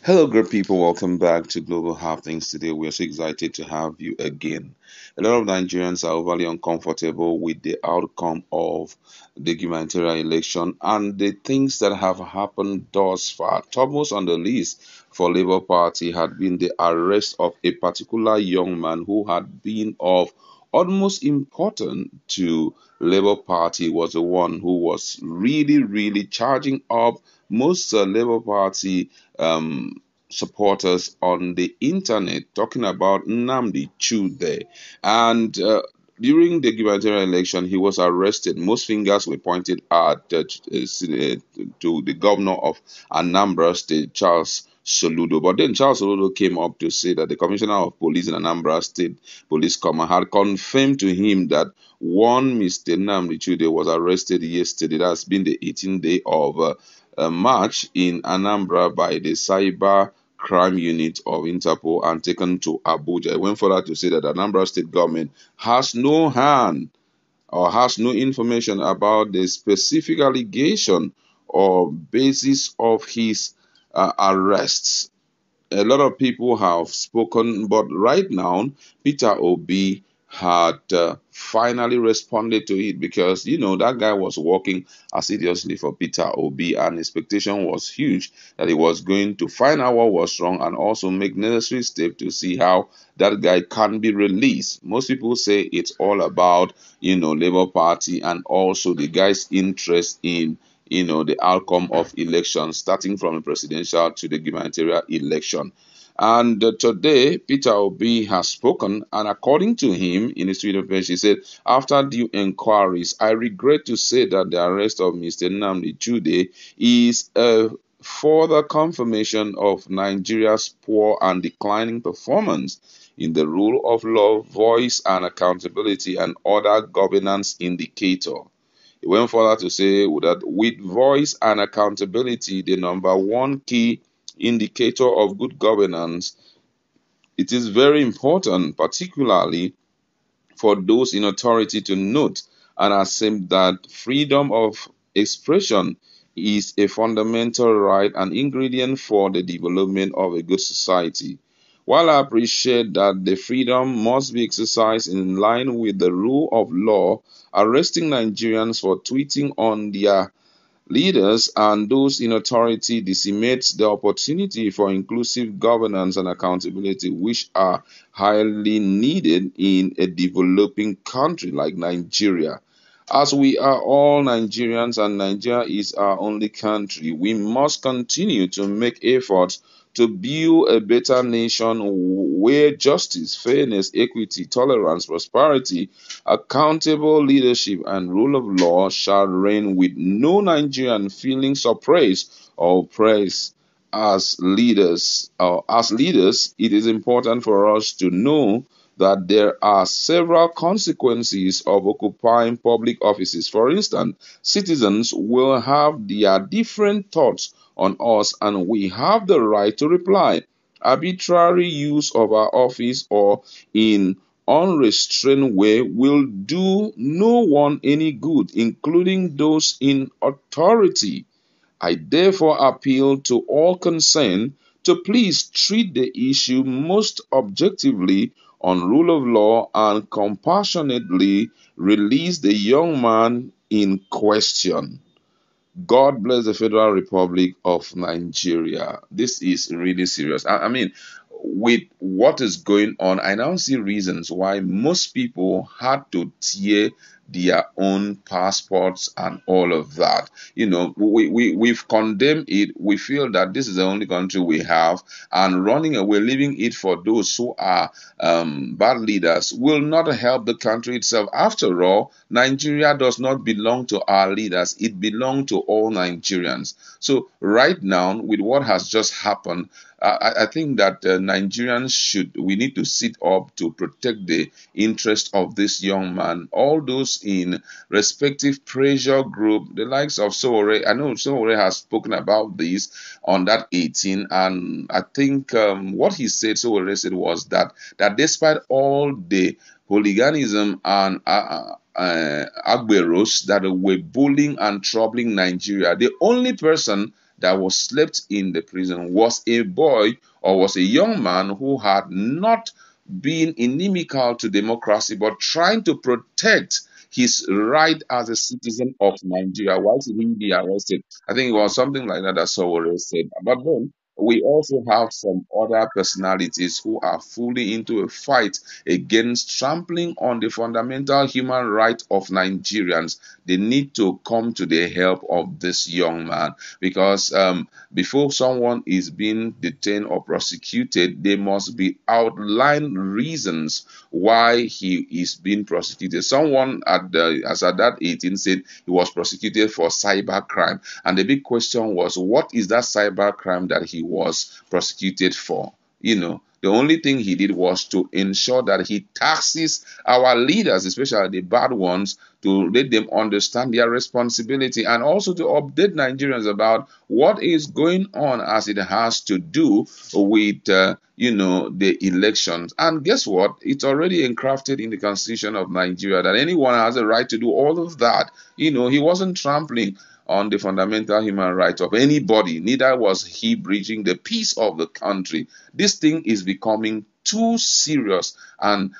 Hello, great people. Welcome back to Global Happenings. Today, we are so excited to have you again. A lot of Nigerians are overly uncomfortable with the outcome of the gubernatorial election and the things that have happened thus far. Topmost on the list for Labour Party had been the arrest of a particular young man who had been of almost important to Labour Party. Was the one who was really charging up most Labour Party supporters on the internet, talking about Nnamdichude. And during the gubernatorial election, he was arrested. Most fingers were pointed at to the governor of Anambra State, Charles Soludo. But then Charles Soludo came up to say that the commissioner of police in Anambra State Police Command had confirmed to him that one Mr. Nnamdichude was arrested yesterday. That's been the 18th day of March in Anambra by the Cyber Crime Unit of Interpol and taken to Abuja. It went further to say that the Anambra State government has no hand or has no information about the specific allegation or basis of his arrests. A lot of people have spoken, but right now, Peter Obi had finally responded to it because that guy was working assiduously for Peter Obi, and expectation was huge that he was going to find out what was wrong and also make necessary steps to see how that guy can be released. Most people say it's all about Labour Party and also the guy's interest in the outcome of elections, starting from the presidential to the gubernatorial election. And today, Peter Obi has spoken, and according to him, in his Twitter page, he said, after due inquiries, I regret to say that the arrest of Mr. Nnamdi is a further confirmation of Nigeria's poor and declining performance in the rule of law, voice and accountability, and other governance indicator. He went further to say that with voice and accountability, the number one key indicator of good governance, it is very important, particularly for those in authority, to note and accept that freedom of expression is a fundamental right and ingredient for the development of a good society. While I appreciate that the freedom must be exercised in line with the rule of law, arresting Nigerians for tweeting on their leaders and those in authority decimates the opportunity for inclusive governance and accountability, which are highly needed in a developing country like Nigeria. As we are all Nigerians and Nigeria is our only country, we must continue to make efforts to build a better nation where justice, fairness, equity, tolerance, prosperity, accountable leadership, and rule of law shall reign with no Nigerian feeling suppressed or oppressed. As leaders, it is important for us to know that there are several consequences of occupying public offices. For instance, citizens will have their different thoughts on us, and we have the right to reply. Arbitrary use of our office or in unrestrained way will do no one any good, including those in authority. I therefore appeal to all concerned to please treat the issue most objectively on rule of law and compassionately release the young man in question. God bless the Federal Republic of Nigeria. This is really serious. I mean, with what is going on, I now see reasons why most people had to tear their own passports and all of that. We've condemned it. We feel that this is the only country we have, and running away, leaving it for those who are bad leaders will not help the country itself. After all, Nigeria does not belong to our leaders, it belongs to all Nigerians. So, right now, with what has just happened, I think that Nigerians we need to sit up to protect the interest of this young man. All those in respective pressure group, the likes of Sowore, I know Sowore has spoken about this on that 18, and I think what he said, Sowore said, was that despite all the hooliganism and Agberos that were bullying and troubling Nigeria, the only person that was slept in the prison was a boy or was a young man who had not been inimical to democracy but trying to protect his right as a citizen of Nigeria. Why should he be arrested? I think it was something like that Sowore said. But then we also have some other personalities who are fully into a fight against trampling on the fundamental human right of Nigerians. They need to come to the help of this young man because before someone is being detained or prosecuted, there must be outlined reasons why he is being prosecuted. Someone as at that 18 said he was prosecuted for cyber crime, and the big question was, what is that cyber crime that he was prosecuted for? The only thing he did was to ensure that he taxes our leaders, especially the bad ones, to let them understand their responsibility and also to update Nigerians about what is going on as it has to do with, the elections. And guess what? It's already encrafted in the Constitution of Nigeria that anyone has a right to do all of that. He wasn't trampling on the fundamental human rights of anybody, neither was he breaching the peace of the country. This thing is becoming too serious, and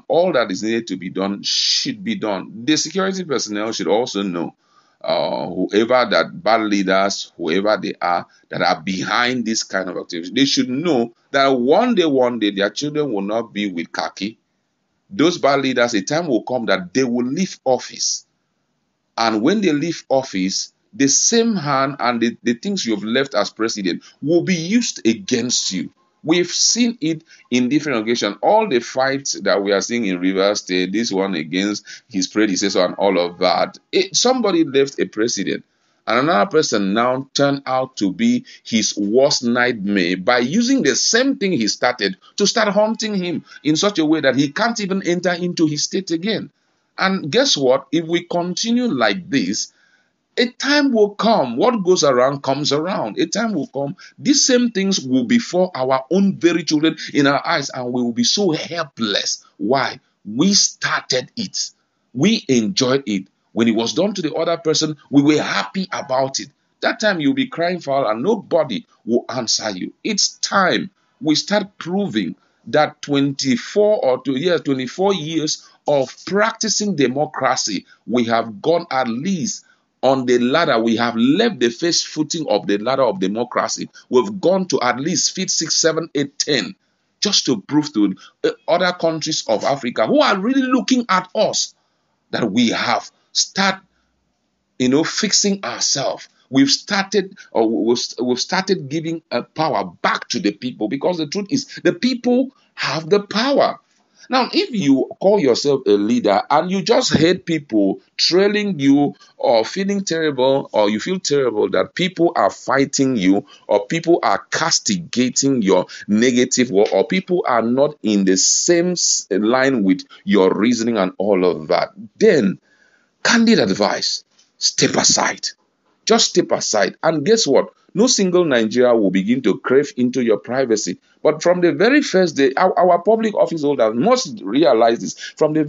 all that is needed to be done should be done. The security personnel should also know, whoever that bad leaders, whoever they are, that are behind this kind of activity, they should know that one day, their children will not be with khaki. Those bad leaders, a time will come that they will leave office. And when they leave office, the same hand and the things you've left as president will be used against you. We've seen it in different occasions. All the fights that we are seeing in Rivers State, this one against his predecessor and all of that, somebody left a president. And another person now turned out to be his worst nightmare by using the same thing he started to start haunting him in such a way that he can't even enter into his state again. And guess what? If we continue like this, a time will come. What goes around comes around. A time will come. These same things will befall our own very children in our eyes, and we will be so helpless. Why? We started it. We enjoyed it. When it was done to the other person, we were happy about it. That time you'll be crying foul and nobody will answer you. It's time we start proving that 24 years of practicing democracy, we have gone at least on the ladder. We have left the first footing of the ladder of democracy. We've gone to at least feet 6, 7, 8, 10, just to prove to other countries of Africa who are really looking at us that we have started, fixing ourselves. We've started giving power back to the people, because the truth is the people have the power. Now, if you call yourself a leader and you just hate people trailing you, or feeling terrible, or you feel terrible that people are fighting you, or people are castigating your negative work, or people are not in the same line with your reasoning and all of that, then candid advice, step aside. Just step aside. And guess what? No single Nigeria will begin to crave into your privacy. But from the very first day, our public office holders must realize this. From the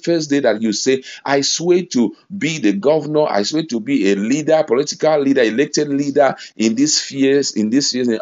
first day that you say, I swear to be the governor, I swear to be a leader, political leader, elected leader in these spheres,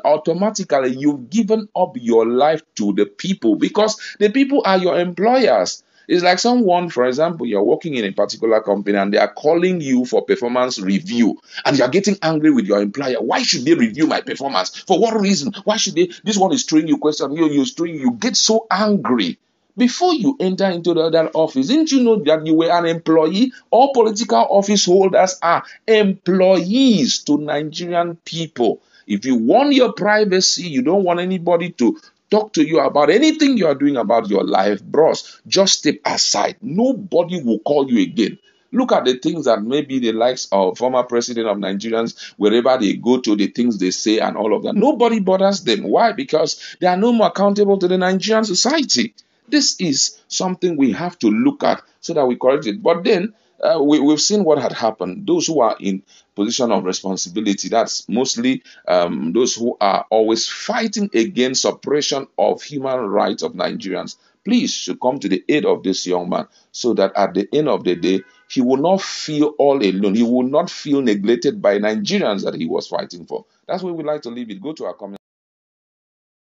automatically you've given up your life to the people, because the people are your employers. It's like someone, for example, you're working in a particular company and they are calling you for performance review, and you're getting angry with your employer. Why should they review my performance? For what reason? Why should they? This one is throwing you question. You get so angry. Before you enter into the other office, didn't you know that you were an employee? All political office holders are employees to Nigerian people. If you want your privacy, you don't want anybody to talk to you about anything you are doing about your life, bros, just step aside. Nobody will call you again. Look at the things that maybe the likes of former president of Nigerians, wherever they go to, the things they say and all of that. Nobody bothers them. Why? Because they are no more accountable to the Nigerian society. This is something we have to look at so that we correct it. But then we've seen what had happened. Those who are in position of responsibility, that's mostly those who are always fighting against suppression of human rights of Nigerians, please should come to the aid of this young man, so that at the end of the day, he will not feel all alone. He will not feel neglected by Nigerians that he was fighting for. That's where we like to leave it. Go to our comment.